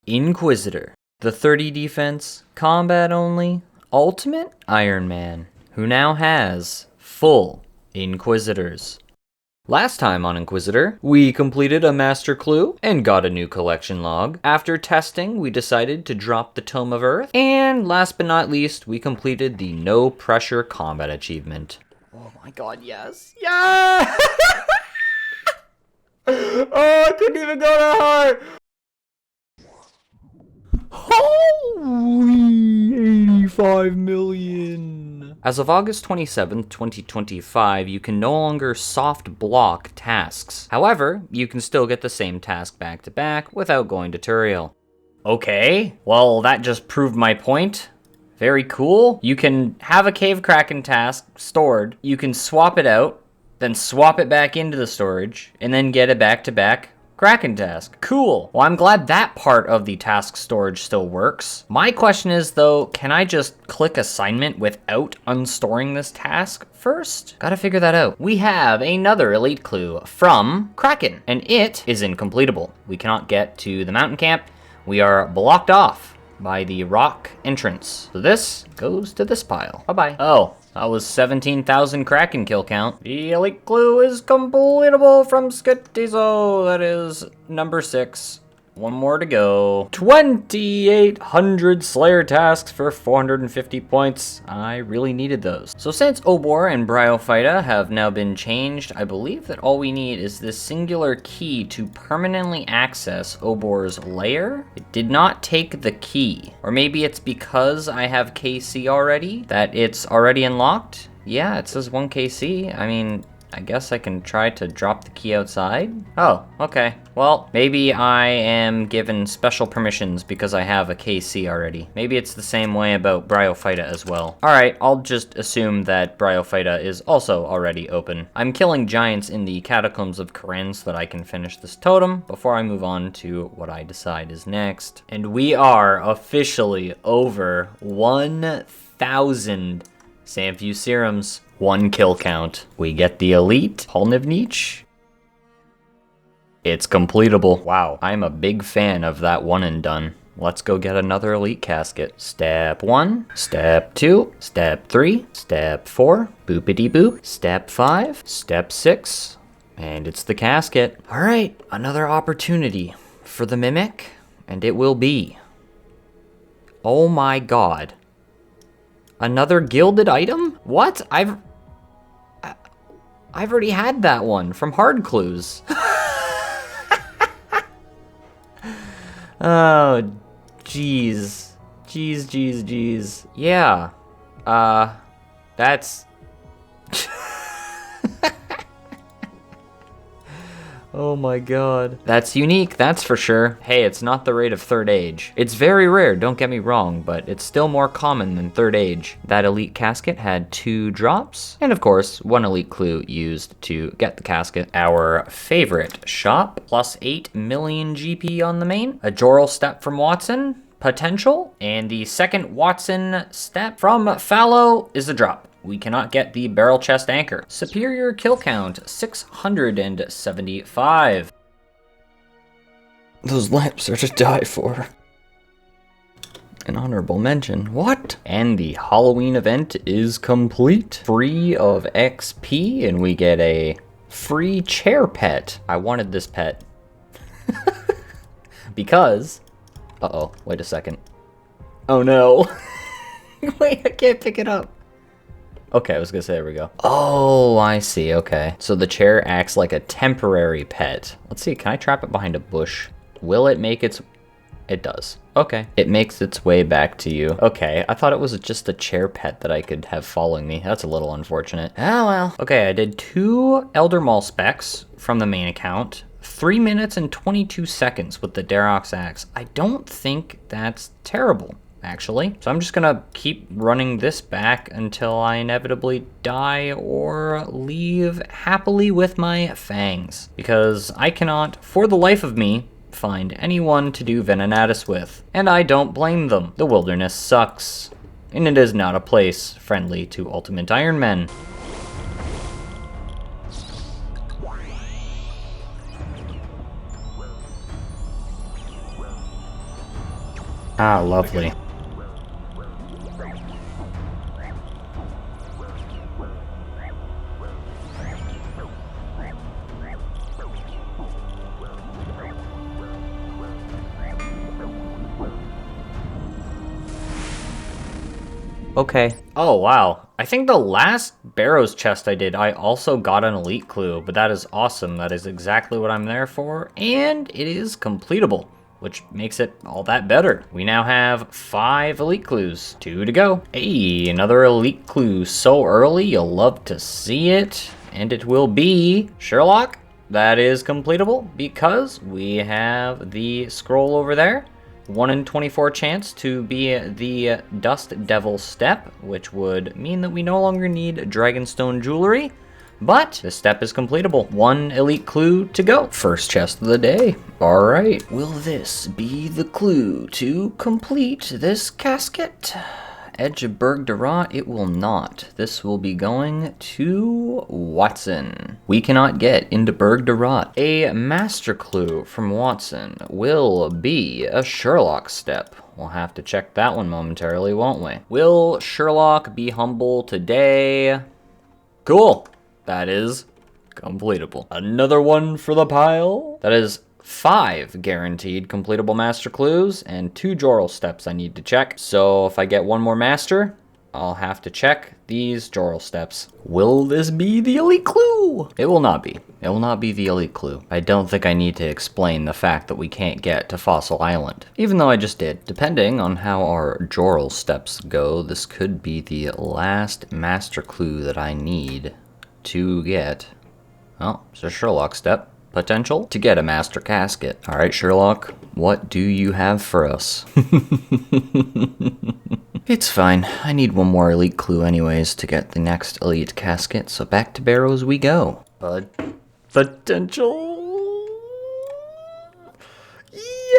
Inquisitor, the 30 defense, combat only, ultimate Ironman, who now has full Inquisitors. Last time on Inquisitor, we completed a master clue and got a new collection log. After testing, we decided to drop the Tome of Earth. And last but not least, we completed the No Pressure Combat achievement. Oh my god, yes! Yeah! Oh, I couldn't even go that hard! Holy 85 million! As of August 27th, 2025, you can no longer soft block tasks. However, you can still get the same task back to back without going to Turiel. Okay, well that just proved my point. Very cool. You can have a Cave Kraken task stored, you can swap it out, then swap it back into the storage, and then get a back-to-back Kraken task. Cool. Well, I'm glad that part of the task storage still works. My question is, though, can I just click assignment without unstoring this task first? Gotta figure that out. We have another elite clue from Kraken, and it is incompletable. We cannot get to the mountain camp. We are blocked off by the rock entrance. So this goes to this pile. Bye-bye. Oh. That was 17,000 Kraken kill count. The elite clue is completable from Skittizo. That is number 6. One more to go. 2,800 Slayer tasks for 450 points. I really needed those. So since Obor and Bryophyta have now been changed, I believe that all we need is this singular key to permanently access Obor's lair. It did not take the key. Or maybe it's because I have KC already that it's already unlocked? Yeah, it says 1 KC. I mean, I guess I can try to drop the key outside? Oh, okay. Well, maybe I am given special permissions because I have a KC already. Maybe it's the same way about Bryophyta as well. Alright, I'll just assume that Bryophyta is also already open. I'm killing giants in the Catacombs of Karen so that I can finish this totem before I move on to what I decide is next. And we are officially over 1,000 Samfu serums. 1 kill count. We get the elite Polnivnich. It's completable. Wow, I'm a big fan of that one and done. Let's go get another elite casket. Step 1, step 2, step 3, step 4, boopity boop, step 5, step 6, and it's the casket. All right, another opportunity for the Mimic, and it will be. Oh my god. Another gilded item? What? I've already had that one from Hard Clues. Oh, jeez. Jeez. Yeah. That's... Oh my god. That's unique, that's for sure. Hey, it's not the rate of Third Age. It's very rare, don't get me wrong, but it's still more common than Third Age. That elite casket had 2 drops, and of course, 1 elite clue used to get the casket. Our favorite shop, plus 8 million GP on the main. A Joral step from Watson, potential, and the second Watson step from Fallow is a drop. We cannot get the barrel chest anchor. Superior kill count, 675. Those lamps are to die for. An honorable mention. What? And the Halloween event is complete. Free of XP, and we get a free chair pet. I wanted this pet. Because... Uh-oh, wait a second. Oh no. Wait, I can't pick it up. Okay, I was gonna say, there we go. Oh, I see, okay. So the chair acts like a temporary pet. Let's see, can I trap it behind a bush? Will it make its... It does. Okay. It makes its way back to you. Okay, I thought it was just a chair pet that I could have following me. That's a little unfortunate. Oh well. Okay, I did 2 Elder Maul specs from the main account. 3 minutes and 22 seconds with the Darox Axe. I don't think that's terrible, actually. So I'm just gonna keep running this back until I inevitably die or leave happily with my fangs. Because I cannot, for the life of me, find anyone to do Venenatis with. And I don't blame them. The wilderness sucks. And it is not a place friendly to Ultimate Ironman. Ah, lovely. Okay. Oh, wow. I think the last Barrows chest I did, I also got an elite clue, but that is awesome. That is exactly what I'm there for, and it is completable, which makes it all that better. We now have 5 elite clues, 2 to go. Hey, another elite clue so early, you'll love to see it, and it will be Sherlock. That is completable because we have the scroll over there. 1 in 24 chance to be the Dust Devil step, which would mean that we no longer need Dragonstone jewelry, but this step is completable. 1 elite clue to go. First chest of the day. All right. Will this be the clue to complete this casket? Edge of Berg de Rot, it will not. This will be going to Watson. We cannot get into Berg de Rot. A master clue from Watson will be a Sherlock step. We'll have to check that one momentarily, won't we? Will Sherlock be humble today? Cool. That is completable. Another one for the pile. That is 5 guaranteed completable master clues and 2 Joral steps I need to check. So if I get one more master, I'll have to check these Joral steps. Will this be the elite clue? It will not be. It will not be the elite clue. I don't think I need to explain the fact that we can't get to Fossil Island, even though I just did. Depending on how our Joral steps go, this could be the last master clue that I need to get. Oh, it's a Sherlock step. Potential to get a master casket. All right, Sherlock, what do you have for us? It's fine. I need one more elite clue anyways to get the next elite casket, so back to Barrows we go. Potential.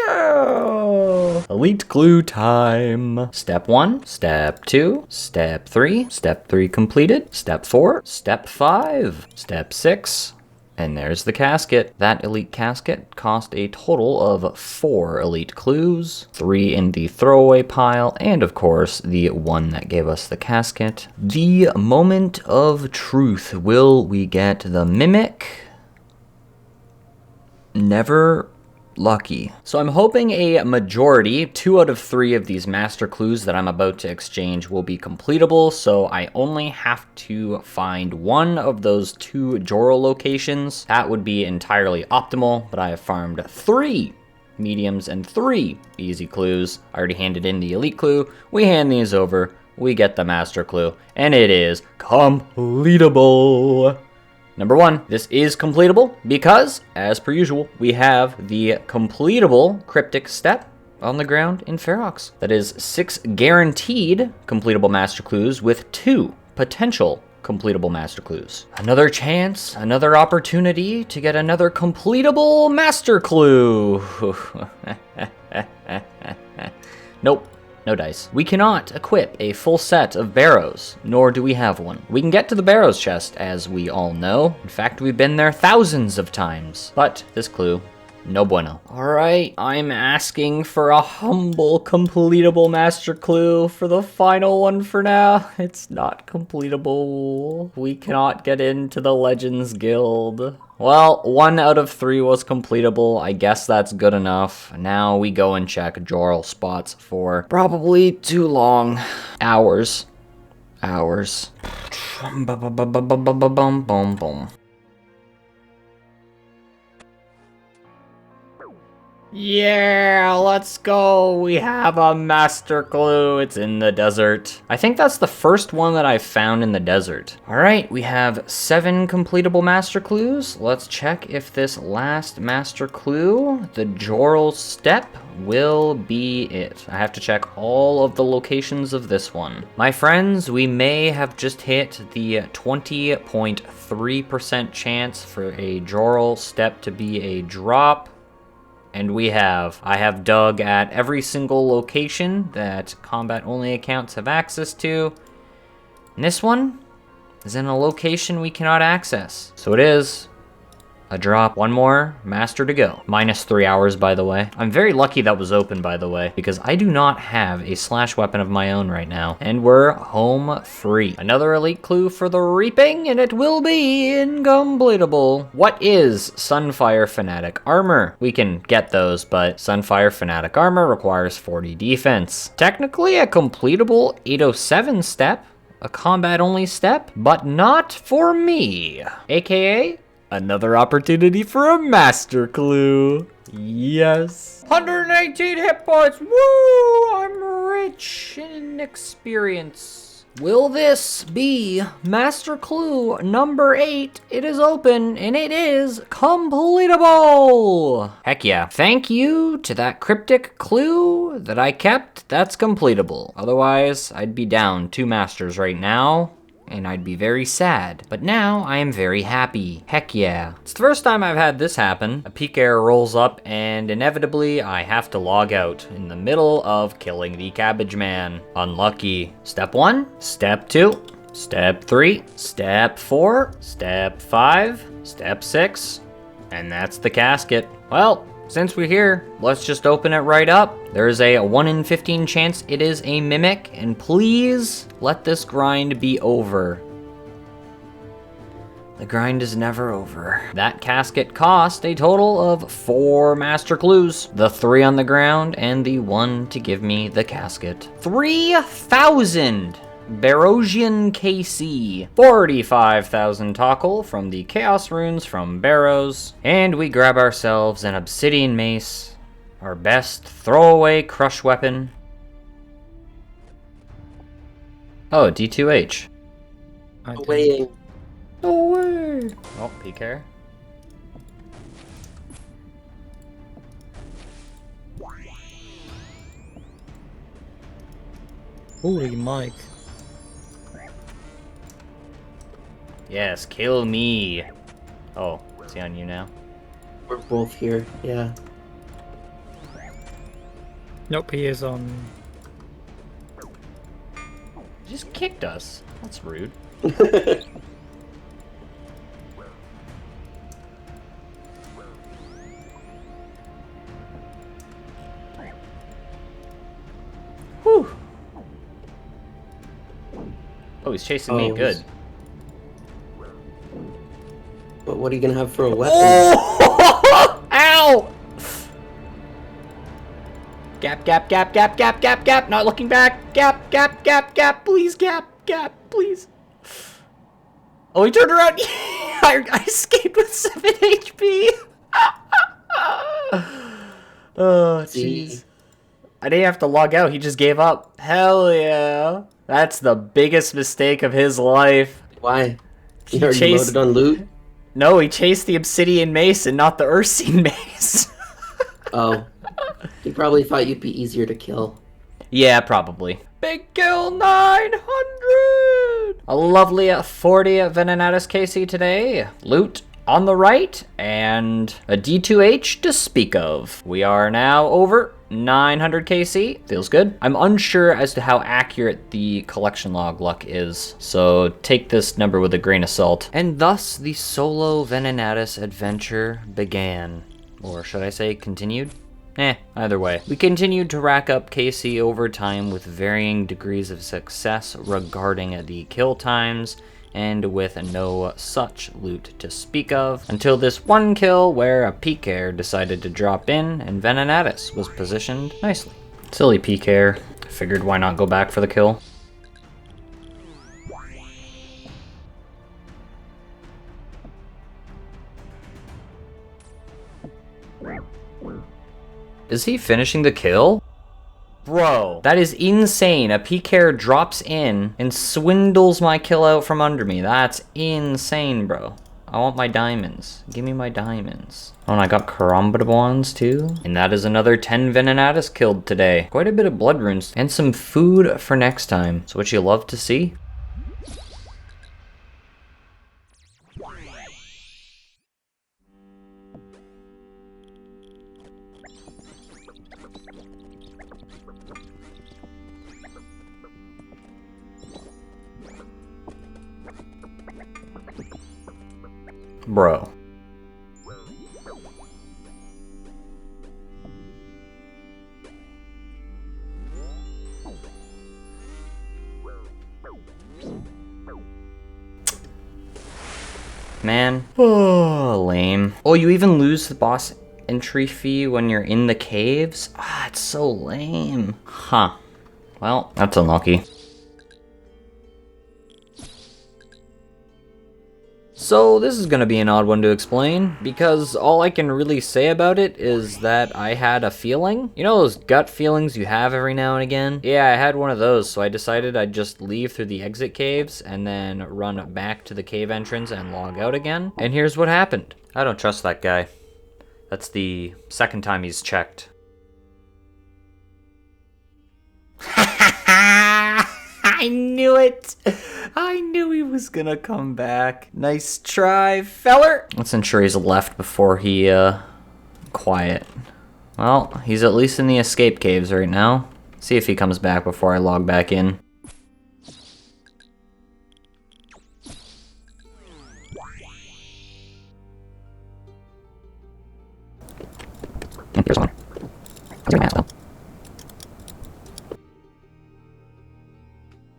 Yeah! Elite clue time. Step 1, step 2, step 3, step 3 completed, step 4, step 5, step 6, and there's the casket. That elite casket cost a total of 4 elite clues, 3 in the throwaway pile, and of course, the one that gave us the casket. The moment of truth. Will we get the Mimic? Never lucky. So I'm hoping a majority, 2 out of 3 of these master clues that I'm about to exchange will be completable, so I only have to find 1 of those 2 Joral locations. That would be entirely optimal, but I have farmed 3 mediums and 3 easy clues. I already handed in the elite clue. We hand these over, we get the master clue, and it is completable. Number 1, this is completable because, as per usual, we have the completable cryptic step on the ground in Ferox. That is 6 guaranteed completable master clues with 2 potential completable master clues. Another chance, another opportunity to get another completable master clue. Nope. No dice. We cannot equip a full set of Barrows, nor do we have one. We can get to the Barrows chest, as we all know. In fact, we've been there thousands of times. But this clue, no bueno. Alright, I'm asking for a humble, completable master clue for the final one for now. It's not completable. We cannot get into the Legends Guild. Well, 1 out of 3 was completable. I guess that's good enough. Now we go and check Joral spots for probably too long. Hours. Yeah, let's go. We have a master clue. It's in the desert. I think that's the first one that I found in the desert. All right, we have 7 completable master clues. Let's check if this last master clue, the Joral step, will be it. I have to check all of the locations of this one. My friends, we may have just hit the 20.3% chance for a Joral step to be a drop. And we have. I have dug at every single location that combat-only accounts have access to. And this one is in a location we cannot access. So it is A drop. One more master to go. -3 hours, by the way. I'm very lucky that was open, by the way, because I do not have a slash weapon of my own right now. And we're home free. Another elite clue for the reaping, and it will be incompletable. What is Sunfire Fanatic Armor? We can get those, but Sunfire Fanatic Armor requires 40 defense. Technically a completable 807 step, a combat-only step, but not for me. AKA, another opportunity for a master clue. Yes. 118 hit points. Woo! I'm rich in experience. Will this be master clue number 8? It is open and it is completable. Heck yeah. Thank you to that cryptic clue that I kept. That's completable. Otherwise, I'd be down 2 masters right now. And I'd be very sad. But now I am very happy. Heck yeah. It's the first time I've had this happen. A peak error rolls up and inevitably I have to log out in the middle of killing the cabbage man. Unlucky. Step 1, step 2, step 3, step 4, step 5, step 6, and that's the casket. Well, since we're here, let's just open it right up. There's a 1 in 15 chance it is a mimic, and please let this grind be over. The grind is never over. That casket cost a total of 4 master clues. The 3 on the ground and the 1 to give me the casket. 3,000! Barosian KC, 45,000 Tockle from the Chaos Runes from Barrows, and we grab ourselves an Obsidian Mace, our best throwaway crush weapon. Oh, D2H. Away. Away. Oh, peek here. Holy Mike. Yes, kill me. Oh, is he on you now? We're both here, yeah. Nope, he is on. He just kicked us. That's rude. Whew. Oh, he's chasing me. Good. But what are you gonna have for a weapon? Oh! Ow! Gap, gap, gap, gap, gap, gap, gap. Not looking back. Gap, gap, gap, gap. Please, gap, gap, please. Oh, he turned around. I escaped with 7 HP. Oh, jeez. I didn't have to log out. He just gave up. Hell yeah. That's the biggest mistake of his life. Why? You already loaded on loot? No, he chased the Obsidian Mace and not the Ursine Mace. Oh. He probably thought you'd be easier to kill. Yeah, probably. Big kill 900! A lovely 40 Venenatis KC today. Loot on the right, and a D2H to speak of. We are now over 900 KC. Feels good. I'm unsure as to how accurate the collection log luck is, so take this number with a grain of salt. And thus, the solo Venenatis adventure began. Or should I say continued? Either way. We continued to rack up KC over time with varying degrees of success regarding the kill times, and with no such loot to speak of, until this one kill where a peak air decided to drop in and Venenatis was positioned nicely. Silly peak air. Figured why not go back for the kill. Is he finishing the kill? Bro, that is insane. A PK drops in and swindles my kill out from under me. That's insane, bro. I want my diamonds. Give me my diamonds. Oh, and I got Karambadabons too. And that is another 10 Venenatis killed today. Quite a bit of blood runes and some food for next time. So what you love to see? Bro. man. Oh, lame. Oh, you even lose the boss entry fee when you're in the caves? Ah, it's so lame. Huh. Well, that's unlucky. So this is gonna be an odd one to explain, because all I can really say about it is that I had a feeling. You know those gut feelings you have every now and again? Yeah, I had one of those, so I decided I'd just leave through the exit caves and then run back to the cave entrance and log out again. And here's what happened. I don't trust that guy. That's the second time he's checked. I knew it! I knew he was gonna come back. Nice try, feller! Let's ensure he's left before he, quiet. Well, he's at least in the escape caves right now. See if he comes back before I log back in. Here's one.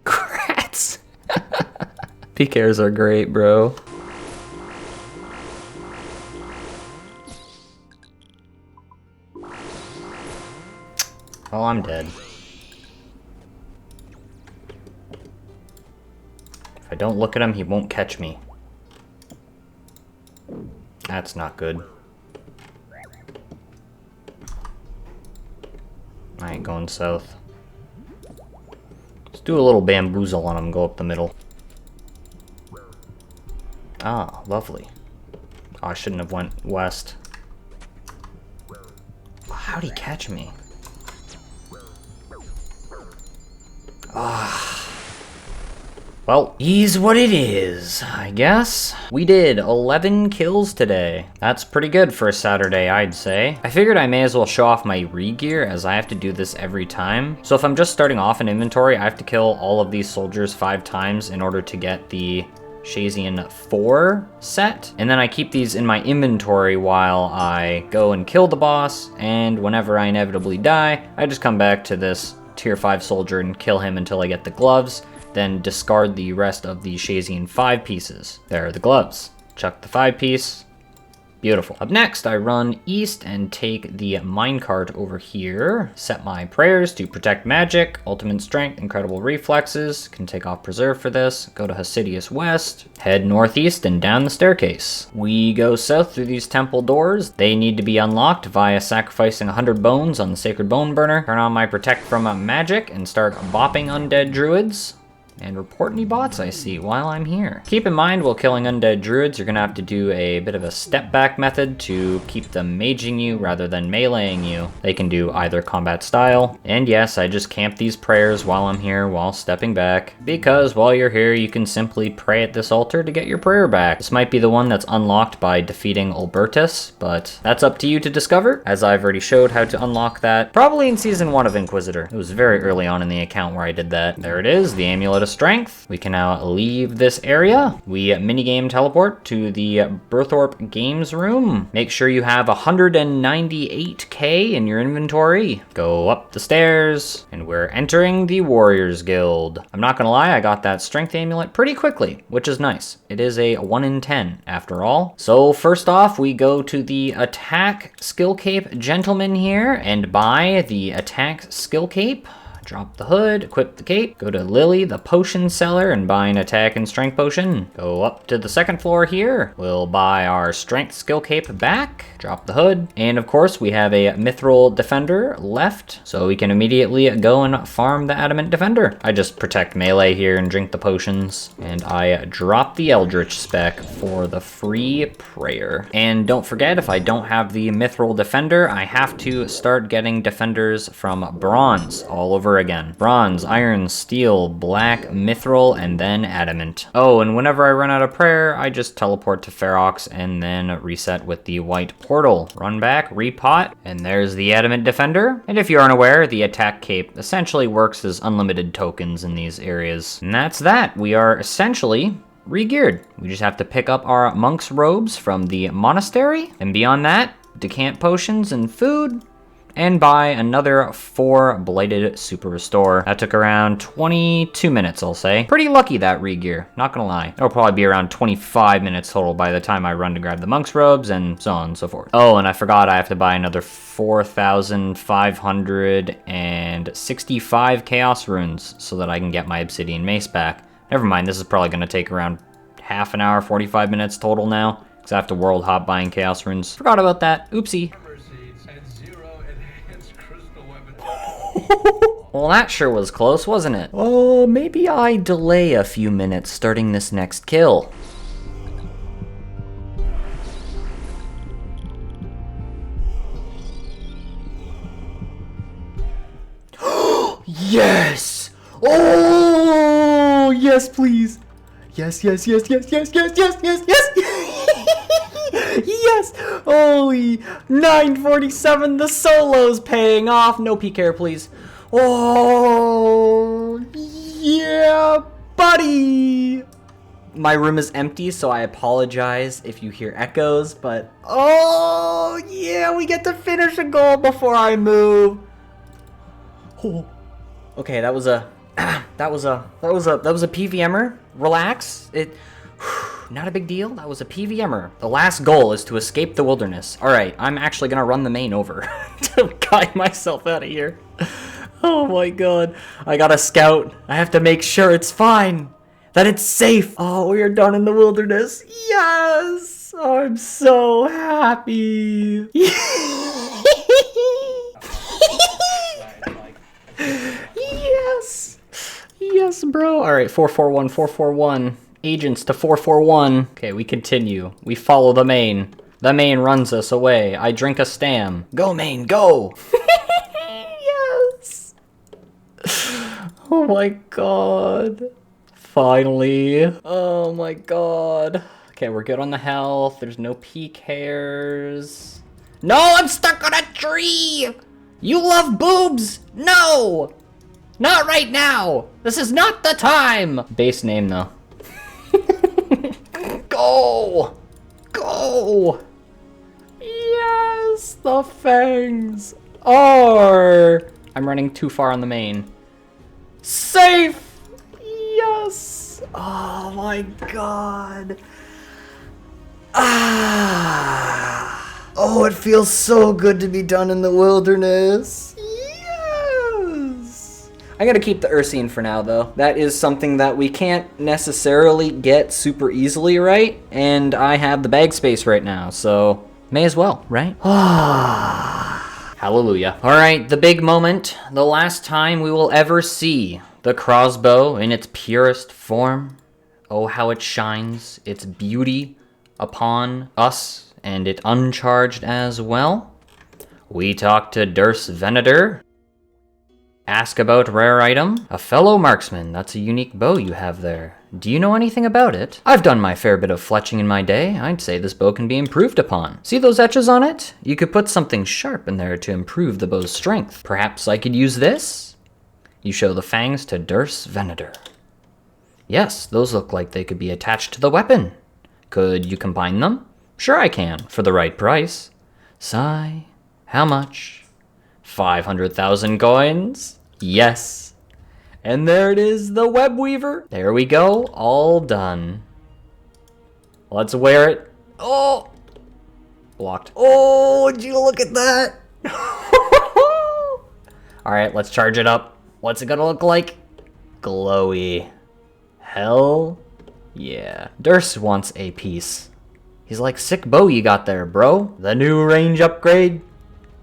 Crats! PKers are great, bro. Oh, I'm dead. If I don't look at him, he won't catch me. That's not good. I ain't going south. Let's do a little bamboozle on him, go up the middle. Ah, lovely. Oh, I shouldn't have went west. How'd he catch me? Ah. Well, he's what it is, I guess. We did 11 kills today. That's pretty good for a Saturday, I'd say. I figured I may as well show off my regear, as I have to do this every time. So if I'm just starting off an inventory, I have to kill all of these soldiers 5 times in order to get the Shazian 4 set. And then I keep these in my inventory while I go and kill the boss, and whenever I inevitably die, I just come back to this tier 5 soldier and kill him until I get the gloves, then discard the rest of the Shazian 5 pieces. There are the gloves. Chuck the 5 piece. Beautiful. Up next, I run east and take the minecart over here. Set my prayers to protect magic, ultimate strength, incredible reflexes. Can take off preserve for this. Go to Hasidius West. Head northeast and down the staircase. We go south through these temple doors. They need to be unlocked via sacrificing 100 bones on the sacred bone burner. Turn on my protect from magic and start bopping undead druids. And report any bots I see while I'm here. Keep in mind, while killing undead druids, you're gonna have to do a bit of a step back method to keep them maging you rather than meleeing you. They can do either combat style. And yes, I just camp these prayers while I'm here while stepping back, because while you're here, you can simply pray at this altar to get your prayer back. This might be the one that's unlocked by defeating Albertus, but that's up to you to discover, as I've already showed how to unlock that, probably in Season 1 of Inquisitor. It was very early on in the account where I did that. There it is, the Amulet of Strength. We can now leave this area. We minigame teleport to the Berthorpe Games Room. Make sure you have 198k in your inventory. Go up the stairs, and we're entering the Warriors Guild. I'm not gonna lie, I got that Strength Amulet pretty quickly, which is nice. It is a 1 in 10 after all. So first off, we go to the Attack Skill Cape Gentleman here and buy the Attack Skill Cape. Drop the hood, equip the cape, go to Lily, the potion seller, and buy an attack and strength potion. Go up to the second floor here. We'll buy our strength skill cape back, drop the hood, and of course we have a mithril defender left, so we can immediately go and farm the adamant defender. I just protect melee here and drink the potions, and I drop the eldritch spec for the free prayer. And don't forget, if I don't have the mithril defender, I have to start getting defenders from bronze all over again. Bronze, iron, steel, black, mithril, and then adamant. Oh, and whenever I run out of prayer, I just teleport to Ferox and then reset with the white portal. Run back, repot, and there's the adamant defender. And if you aren't aware, the attack cape essentially works as unlimited tokens in these areas. And that's that. We are essentially regeared. We just have to pick up our monk's robes from the monastery, and beyond that, decant potions and food, and buy another 4 Blighted Super Restore. That took around 22 minutes, I'll say. Pretty lucky that Regear, not gonna lie. It'll probably be around 25 minutes total by the time I run to grab the Monk's Robes and so on and so forth. Oh, and I forgot I have to buy another 4,565 Chaos Runes so that I can get my Obsidian Mace back. Never mind, this is probably gonna take around half an hour, 45 minutes total now, because I have to world hop buying Chaos Runes. Forgot about that, oopsie. Well, that sure was close, wasn't it? Oh, maybe I delay a few minutes starting this next kill. Yes! Oh, yes, please. Yes, yes, yes, yes, yes, yes, yes, yes, yes. Yes! Holy 947, the solo's paying off. No PK, please. Oh, yeah, buddy. My room is empty, so I apologize if you hear echoes, but oh, yeah, we get to finish a goal before I move. Oh. Okay, that was a PVMer. Relax. Not a big deal. That was a PVMer. The last goal is to escape the wilderness. All right, I'm actually gonna run the main over to guide myself out of here. Oh my god. I got a scout. I have to make sure it's fine. That it's safe. Oh, we are done in the wilderness. Yes! I'm so happy. Yes! Yes, bro. Alright, 441, 441. Agents to 441. Okay, we continue. We follow the main. The main runs us away. I drink a stam. Go, main, go! Yes! Oh my god. Finally. Oh my god. Okay, we're good on the health. There's no peak hairs. No, I'm stuck on a tree! You love boobs! No! Not right now! This is not the time! Base name, though. Go! Go! Yes! The fangs are... I'm running too far on the main. Safe! Yes! Oh my god. Ah! Oh, it feels so good to be done in the wilderness. Yes! I gotta keep the Ursine for now, though. That is something that we can't necessarily get super easily, right? And I have the bag space right now, so may as well, right? Ah! Hallelujah. All right, the big moment. The last time we will ever see the crossbow in its purest form. Oh, how it shines its beauty upon us, and it uncharged as well. We talk to Venenatis. Ask about rare item. A fellow marksman, that's a unique bow you have there. Do you know anything about it? I've done my fair bit of fletching in my day. I'd say this bow can be improved upon. See those etches on it? You could put something sharp in there to improve the bow's strength. Perhaps I could use this? You show the fangs to Venenatis. Yes, those look like they could be attached to the weapon. Could you combine them? Sure I can, for the right price. Sigh. How much? 500,000 coins? Yes. And there it is, the webweaver. There we go, all done. Let's wear it. Oh! Blocked. Oh, would you look at that? Alright, let's charge it up. What's it gonna look like? Glowy. Hell yeah. Wants a piece. He's like, sick bow you got there, bro. The new range upgrade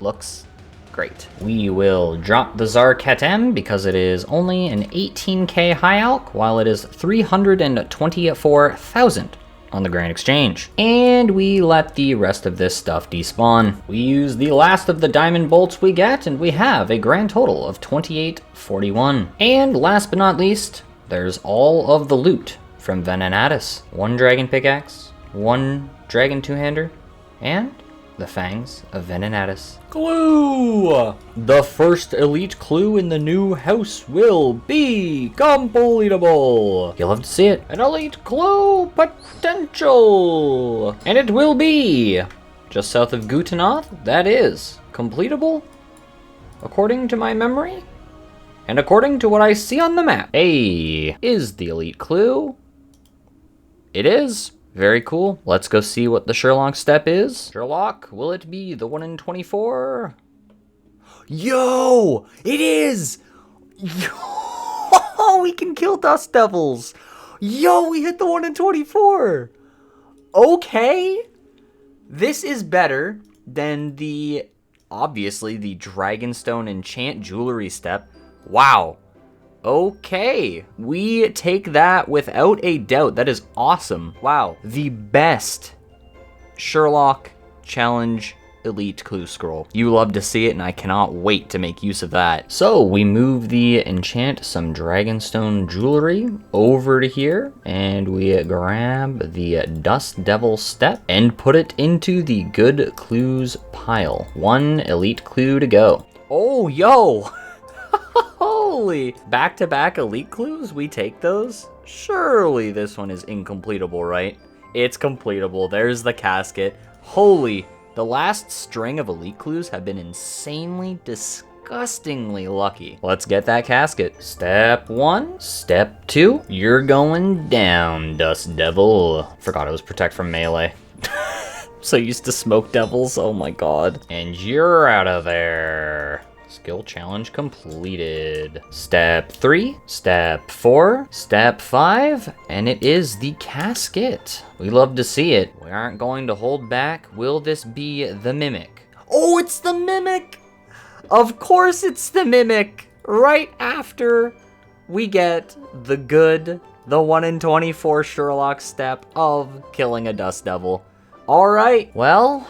looks great. We will drop the Zarketem because it is only an 18k high alch, while it is 324,000 on the Grand Exchange. And we let the rest of this stuff despawn. We use the last of the diamond bolts we get, and we have a grand total of 2841. And last but not least, there's all of the loot from Venenatis. 1 dragon pickaxe, 1 dragon two-hander, and the fangs of Venenatis. Clue! The first elite clue in the new house will be completable. You'll have to see it. An elite clue potential. And it will be just south of Gutenoth. That is completable according to my memory. And according to what I see on the map. Hey, is the elite clue? It is. Very cool. Let's go see what the Sherlock step is. Sherlock, will it be the 1 in 24? Yo, it is. Yo, we can kill dust devils. Yo, we hit the 1 in 24. Okay. This is better than obviously the Dragonstone enchant jewelry step. Wow. Okay. We take that without a doubt. That is awesome. Wow. The best Sherlock challenge elite clue scroll. You love to see it, and I cannot wait to make use of that. So we move the enchant some Dragonstone jewelry over to here, and we grab the Dust Devil step and put it into the good clues pile. 1 elite clue to go. Oh, yo! Holy! Back-to-back elite clues? We take those? Surely this one is incompletable, right? It's completable. There's the casket. Holy! The last string of elite clues have been insanely, disgustingly lucky. Let's get that casket. Step 1. Step 2. You're going down, Dust Devil. Forgot it was protect from melee. So used to smoke devils. Oh my god. And you're out of there. Skill challenge completed. Step 3, step 4, step 5, and it is the casket. We love to see it. We aren't going to hold back. Will this be the Mimic? Oh, it's the Mimic! Of course it's the Mimic! Right after we get the 1 in 24 Sherlock step of killing a Dust Devil. Alright, well,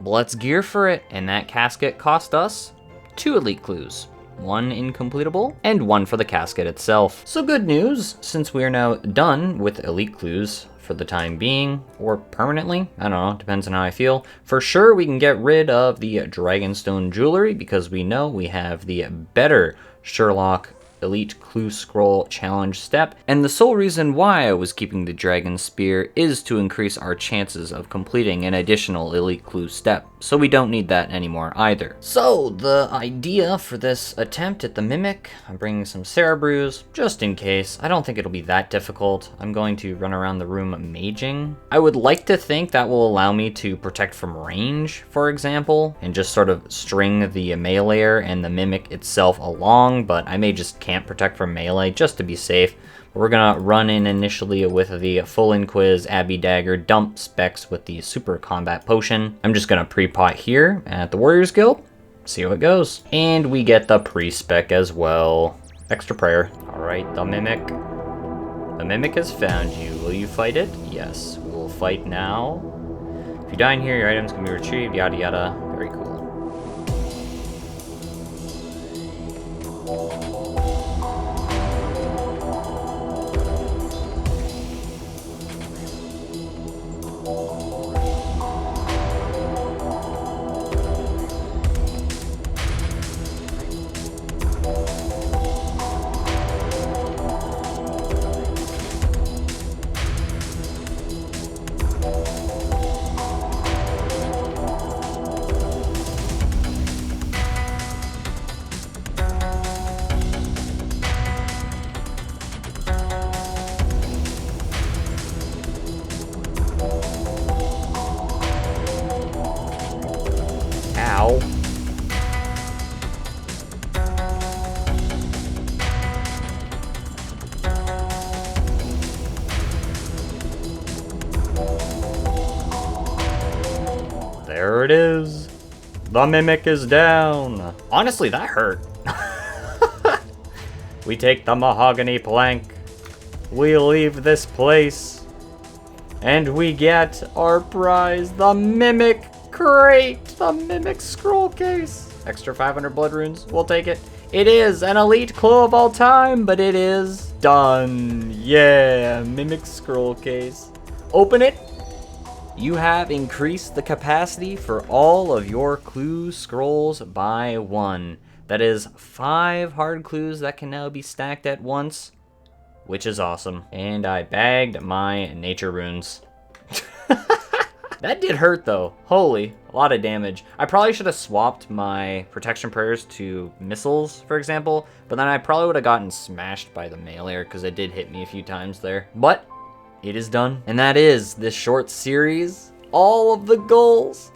let's gear for it. And that casket cost us 2 elite clues, 1 incompletable, and 1 for the casket itself. So good news, since we are now done with elite clues for the time being, or permanently, I don't know, depends on how I feel. For sure, we can get rid of the Dragonstone jewelry, because we know we have the better Sherlock elite clue scroll challenge step, and the sole reason why I was keeping the dragon spear is to increase our chances of completing an additional elite clue step, so we don't need that anymore either. So the idea for this attempt at the Mimic, I'm bringing some Cerebrews just in case. I don't think it'll be that difficult. I'm going to run around the room maging. I would like to think that will allow me to protect from range, for example, and just sort of string the meleeer and the Mimic itself along, but I may just can't protect from melee just to be safe. We're gonna run in initially with the full Inquis Abbey Dagger, dump specs with the super combat potion. I'm just gonna pre-pot here at the Warriors Guild, see how it goes. And we get the pre-spec as well. Extra prayer. Alright, the Mimic. The Mimic has found you. Will you fight it? Yes, we'll fight now. If you die in here, your items can be retrieved, yada yada. Very cool. Ow. There it is. The Mimic is down. Honestly, that hurt. We take the mahogany plank. We leave this place. And we get our prize, the Mimic crate, the Mimic scroll case. Extra 500 blood runes, we'll take it. It is an elite clue of all time, but it is done. Yeah, Mimic scroll case. Open it. You have increased the capacity for all of your clue scrolls by 1. That is 5 hard clues that can now be stacked at once, which is awesome. And I bagged my nature runes. That did hurt though. Holy, a lot of damage. I probably should have swapped my protection prayers to missiles, for example, but then I probably would have gotten smashed by the meleeer because it did hit me a few times there. But it is done. And that is this short series. All of the goals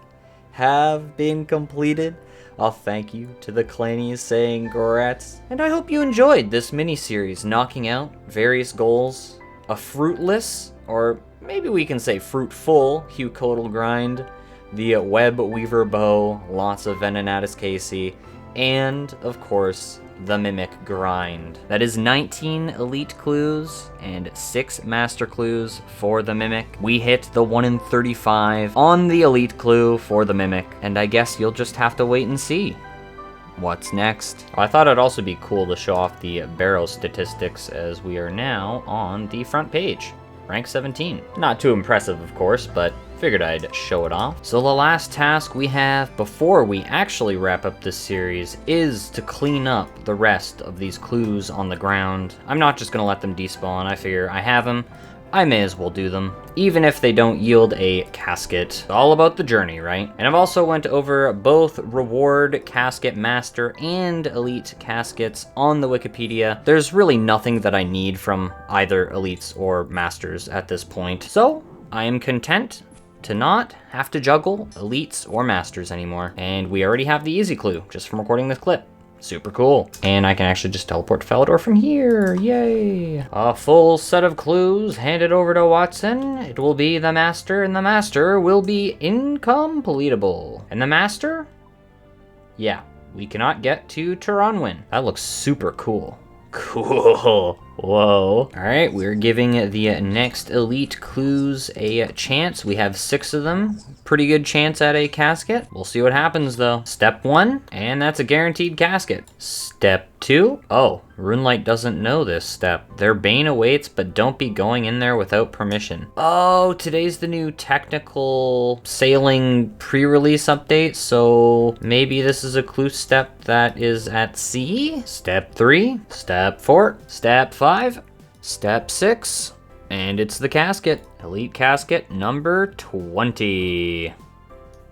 have been completed. I'll thank you to the clannies saying grats. And I hope you enjoyed this mini-series knocking out various goals. A fruitless, or maybe we can say fruitful, Hucodal grind. The webweaver bow, lots of Venenatis Casey, and of course, the Mimic grind. That is 19 elite clues and 6 master clues for the Mimic. We hit the 1 in 35 on the elite clue for the Mimic, and I guess you'll just have to wait and see what's next. I thought it'd also be cool to show off the barrow statistics as we are now on the front page. Rank 17. Not too impressive, of course, but figured I'd show it off. So the last task we have before we actually wrap up this series is to clean up the rest of these clues on the ground. I'm not just gonna let them despawn. I figure I have them, I may as well do them, even if they don't yield a casket. It's all about the journey, right? And I've also went over both reward casket master and elite caskets on the Wikipedia. There's really nothing that I need from either elites or masters at this point. So I am content to not have to juggle elites or masters anymore. And we already have the easy clue just from recording this clip. Super cool. And I can actually just teleport to Falador from here. Yay. A full set of clues handed over to Watson. It will be the master, and the master will be incompletable. And the master? Yeah, we cannot get to Turanwin. That looks super cool. Cool. Whoa. All right, we're giving the next elite clues a chance. We have 6 of them. Pretty good chance at a casket. We'll see what happens though. Step 1, and that's a guaranteed casket. Step 2, oh, Runelight doesn't know this step. Their bane awaits, but don't be going in there without permission. Oh, today's the new technical sailing pre-release update, so maybe this is a clue step that is at sea? Step 3, step 4, step 5, step 6, and it's the casket. Elite casket number 20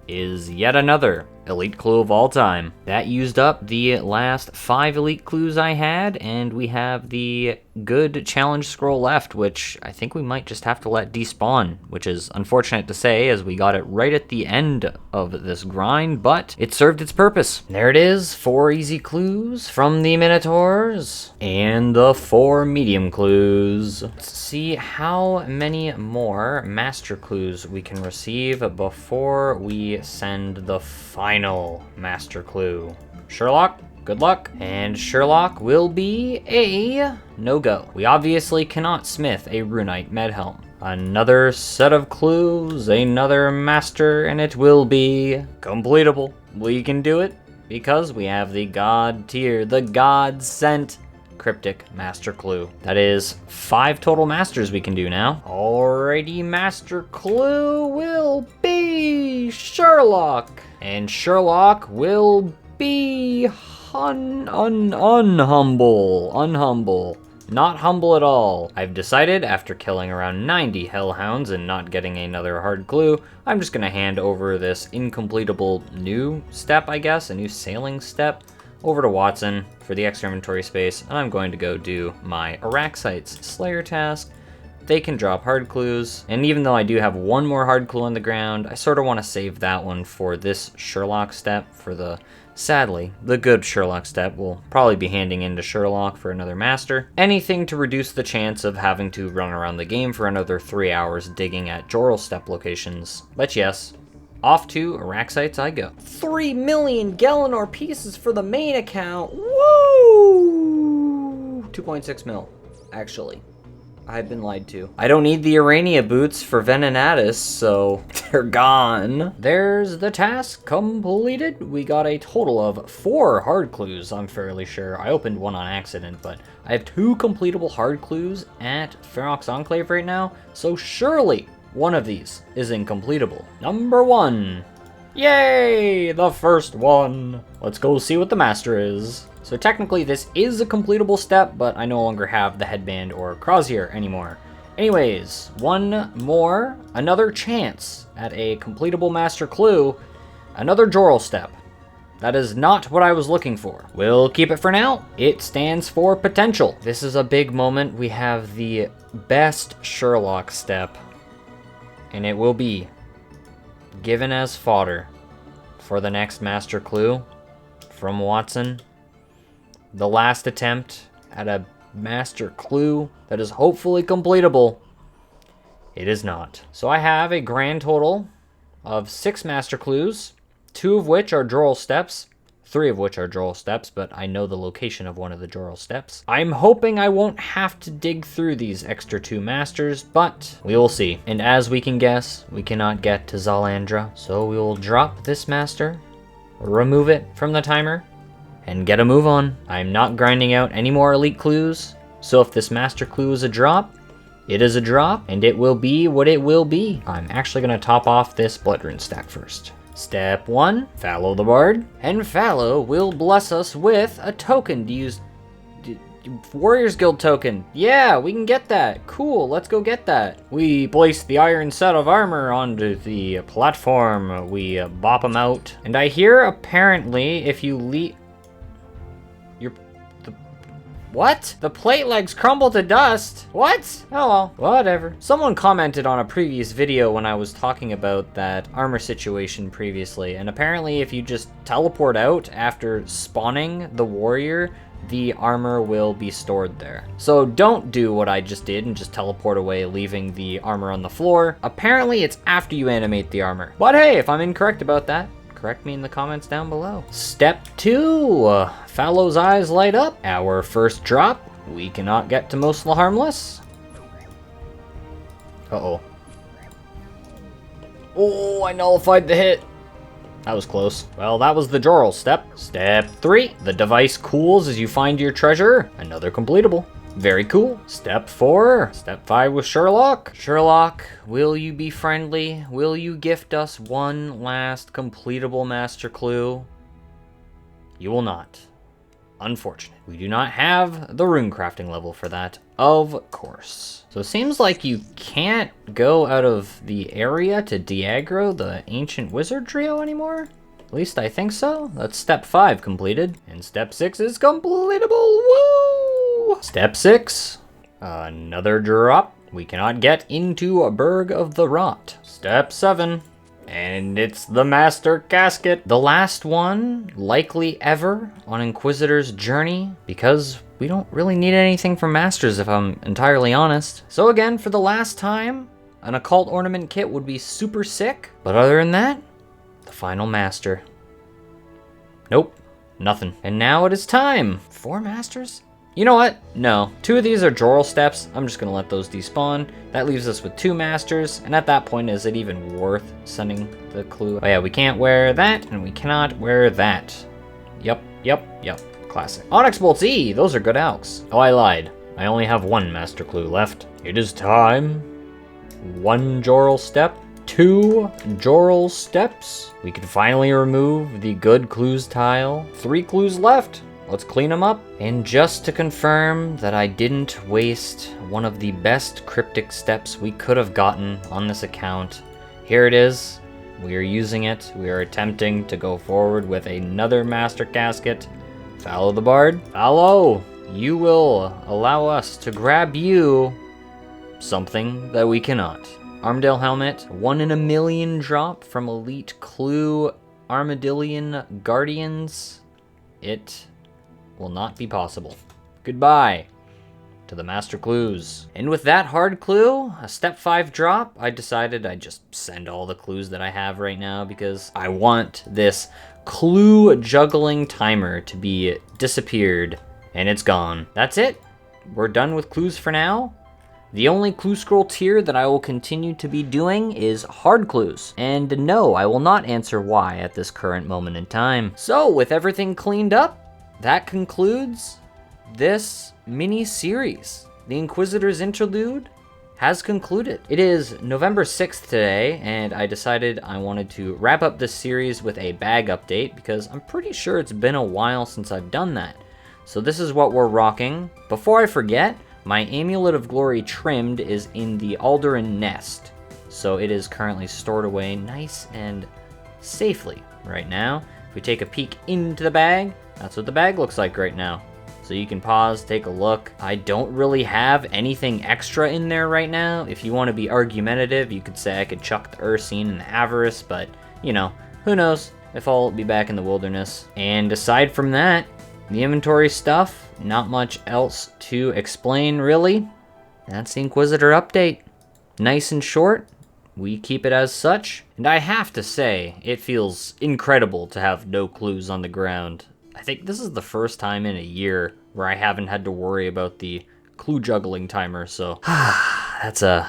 is yet another elite clue of all time. That used up the last 5 elite clues I had, and we have the good challenge scroll left, which I think we might just have to let despawn, which is unfortunate to say as we got it right at the end of this grind, but it served its purpose. There it is, 4 easy clues from the Minotaurs and the 4 medium clues. Let's see how many more master clues we can receive before we send the final master clue. Sherlock, good luck. And Sherlock will be a no-go. We obviously cannot smith a runite medhelm. Another set of clues, another master, and it will be completable. We can do it because we have the god tier, the god sent cryptic master clue. That is 5 total masters we can do now. Alrighty, master clue will be Sherlock. And Sherlock will be unhumble. Not humble at all. I've decided after killing around 90 hellhounds and not getting another hard clue, I'm just gonna hand over this incompletable new step, I guess, a new sailing step, over to Watson for the extra inventory space, and I'm going to go do my Araxites Slayer task. They can drop hard clues, and even though I do have 1 more hard clue on the ground, I sort of want to save that one for this Sherlock step. For the, sadly, the good Sherlock step will probably be handing in to Sherlock for another master. Anything to reduce the chance of having to run around the game for another 3 hours digging at Joral step locations. But yes, off to Araxites I go. 3 million Galenor pieces for the main account. Woo! 2.6 mil, actually. I've been lied to. I don't need the Urania boots for Venenatis, so they're gone. There's the task completed. We got a total of 4 hard clues, I'm fairly sure. I opened one on accident, but I have 2 completable hard clues at Ferox Enclave right now, so surely one of these is incompletable. Number 1. Yay! The first one. Let's go see what the master is. So technically this is a completable step, but I no longer have the headband or crozier anymore. Anyways, one more, another chance at a completable master clue, another Joral step. That is not what I was looking for. We'll keep it for now. It stands for potential. This is a big moment. We have the best Sherlock step, and it will be given as fodder for the next master clue from Watson. The last attempt at a master clue that is hopefully completable. It is not. So I have a grand total of 6 master clues, 2 of which are Joral steps, 3 of which are Joral steps, but I know the location of one of the Joral steps. I'm hoping I won't have to dig through these extra 2 masters, but we will see. And as we can guess, we cannot get to Zalandra, so we will drop this master, remove it from the timer, and get a move on. I'm not grinding out any more elite clues, so if this master clue is a drop, it is a drop, and it will be what it will be. I'm actually going to top off this Blood Rune stack first. Step 1, Fallow the Bard. And Fallow will bless us with a token to use. Warriors Guild token. Yeah, we can get that. Cool, let's go get that. We place the iron set of armor onto the platform. We bop them out. And I hear apparently if you leave... What? The plate legs crumble to dust? What? Oh well, whatever. Someone commented on a previous video when I was talking about that armor situation previously, and apparently if you just teleport out after spawning the warrior, the armor will be stored there. So don't do what I just did and just teleport away, leaving the armor on the floor. Apparently it's after you animate the armor. But hey, if I'm incorrect about that, correct me in the comments down below. Step 2, Fallow's eyes light up. Our first drop, we cannot get to Mostly Harmless. Uh-oh. Oh, I nullified the hit. That was close. Well, that was the Joral step. Step 3, the device cools as you find your treasure. Another completable. Very cool. Step 4. Step 5 with Sherlock. Sherlock, will you be friendly? Will you gift us one last completable master clue? You will not. Unfortunate. We do not have the rune crafting level for that, of course. So it seems like you can't go out of the area to de-aggro the ancient wizard trio anymore? At least I think so. That's step 5 completed. And step 6 is completable. Woo! Step 6. Another drop. We cannot get into a Berg of the Rot. Step 7. And it's the Master Casket. The last one, likely ever, on Inquisitor's journey, because we don't really need anything from Masters if I'm entirely honest. So again, for the last time, an Occult Ornament kit would be super sick. But other than that, the final Master. Nope, nothing. And now it is time. 4 Masters? You know what? No. 2 of these are Joral steps. I'm just gonna let those despawn. That leaves us with 2 Masters, and at that point, is it even worth sending the clue? Oh yeah, we can't wear that, and we cannot wear that. Yep. Classic. Onyx Bolts E, those are good alks. Oh, I lied. I only have 1 Master Clue left. It is time. 1 Joral step. 2 Joral steps. We can finally remove the good clues tile. 3 clues left. Let's clean them up. And just to confirm that I didn't waste one of the best cryptic steps we could have gotten on this account, here it is. We are using it. We are attempting to go forward with another Master Casket. Fallow the Bard. Fallow, you will allow us to grab you something that we cannot. Armadale Helmet, 1 in a million drop from Elite Clue Armadillion Guardians. It will not be possible. Goodbye to the Master Clues. And with that hard clue, a step 5 drop, I decided I'd just send all the clues that I have right now because I want this clue juggling timer to be disappeared, and it's gone. That's it. We're done with clues for now. The only clue scroll tier that I will continue to be doing is hard clues. And no, I will not answer why at this current moment in time. So with everything cleaned up, that concludes this mini-series. The Inquisitor's Interlude has concluded. It is November 6th today, and I decided I wanted to wrap up this series with a bag update because I'm pretty sure it's been a while since I've done that. So this is what we're rocking. Before I forget, My Amulet of Glory trimmed is in the Alderan nest, so it is currently stored away nice and safely right now. If we take a peek into the bag, that's what the bag looks like right now. So you can pause, take a look. I don't really have anything extra in there right now. If you want to be argumentative, you could say I could chuck the Ursine and the Avarice, but, you know, who knows if I'll be back in the wilderness. And aside from that, the inventory stuff, not much else to explain, really. That's the Inquisitor update. Nice and short. We keep it as such. And I have to say, it feels incredible to have no clues on the ground. I think this is the first time in a year where I haven't had to worry about the clue juggling timer, so that's a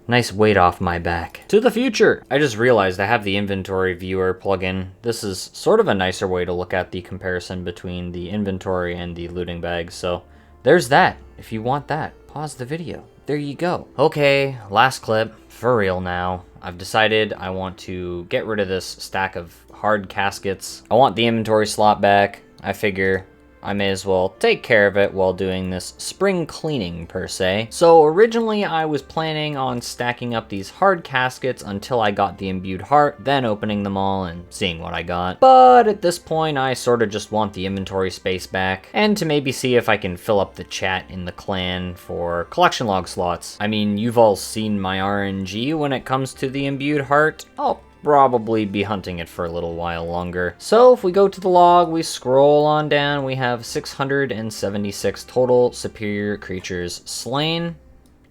nice weight off my back. To the future! I just realized I have the inventory viewer plugin. This is sort of a nicer way to look at the comparison between the inventory and the looting bags, so there's that. If you want that, pause the video. There you go. Okay, last clip, for real now. I've decided I want to get rid of this stack of hard caskets. I want the inventory slot back. I figure I may as well take care of it while doing this spring cleaning, per se. So originally I was planning on stacking up these hard caskets until I got the imbued heart, then opening them all and seeing what I got. But at this point, I sort of just want the inventory space back, and to maybe see if I can fill up the chat in the clan for collection log slots. I mean, you've all seen my RNG when it comes to the imbued heart. I'll probably be hunting it for a little while longer. So if we go to the log, we scroll on down, we have 676 total superior creatures slain.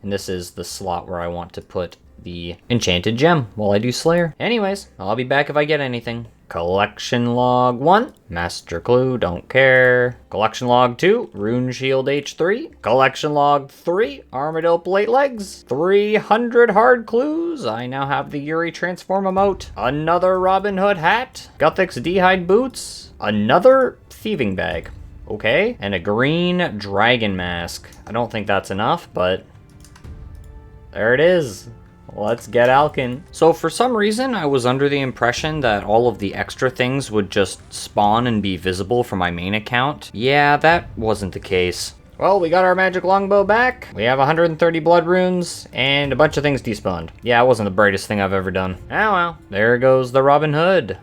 And this is the slot where I want to put the enchanted gem while I do Slayer. Anyways, I'll be back if I get anything. Collection log 1, Master Clue, don't care. Collection log 2, Rune Shield H3. Collection log 3, Armadillo Plate Legs. 300 hard clues. I now have the Yuri Transform emote. Another Robin Hood hat. Guthix D'hide boots. Another thieving bag. Okay. And a green dragon mask. I don't think that's enough, but there it is. Let's get Alkin. So for some reason, I was under the impression that all of the extra things would just spawn and be visible from my main account. Yeah, that wasn't the case. Well, we got our magic longbow back. We have 130 blood runes, and a bunch of things despawned. Yeah, it wasn't the brightest thing I've ever done. Oh well, there goes the Robin Hood.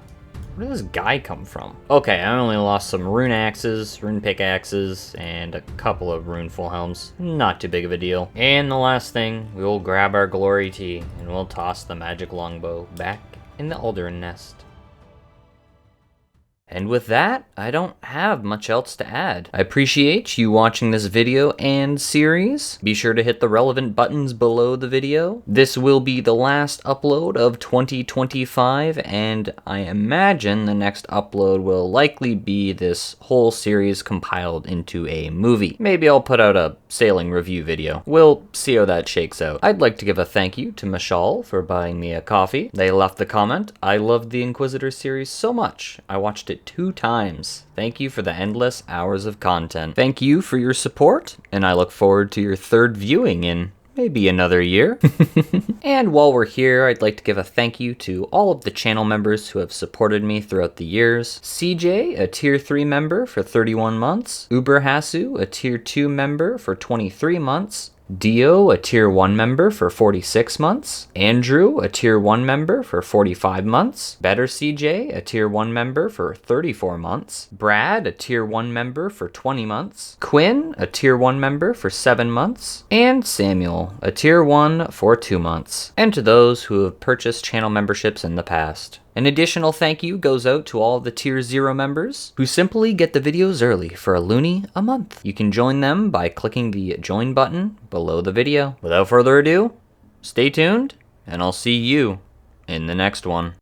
Where did this guy come from? Okay, I only lost some rune axes, rune pickaxes, and a couple of rune full helms. Not too big of a deal. And the last thing, we will grab our glory tea, and we'll toss the magic longbow back in the Alderan nest. And with that, I don't have much else to add. I appreciate you watching this video and series. Be sure to hit the relevant buttons below the video. This will be the last upload of 2025, and I imagine the next upload will likely be this whole series compiled into a movie. Maybe I'll put out a sailing review video. We'll see how that shakes out. I'd like to give a thank you to Mashal for buying me a coffee. They left the comment, "I loved the Inquisitor series so much. I watched it 2 times. Thank you for the endless hours of content." Thank you for your support, and I look forward to your 3rd viewing in maybe another year. And while we're here, I'd like to give a thank you to all of the channel members who have supported me throughout the years. CJ, a tier 3 member for 31 months. Uberhasu, a tier 2 member for 23 months. Dio, a tier 1 member for 46 months. Andrew, a tier 1 member for 45 months. Better CJ, a tier 1 member for 34 months. Brad, a tier 1 member for 20 months. Quinn, a tier 1 member for 7 months. And Samuel, a tier 1 for 2 months. And to those who have purchased channel memberships in the past. An additional thank you goes out to all the Tier 0 members who simply get the videos early for a loonie a month. You can join them by clicking the join button below the video. Without further ado, stay tuned, and I'll see you in the next one.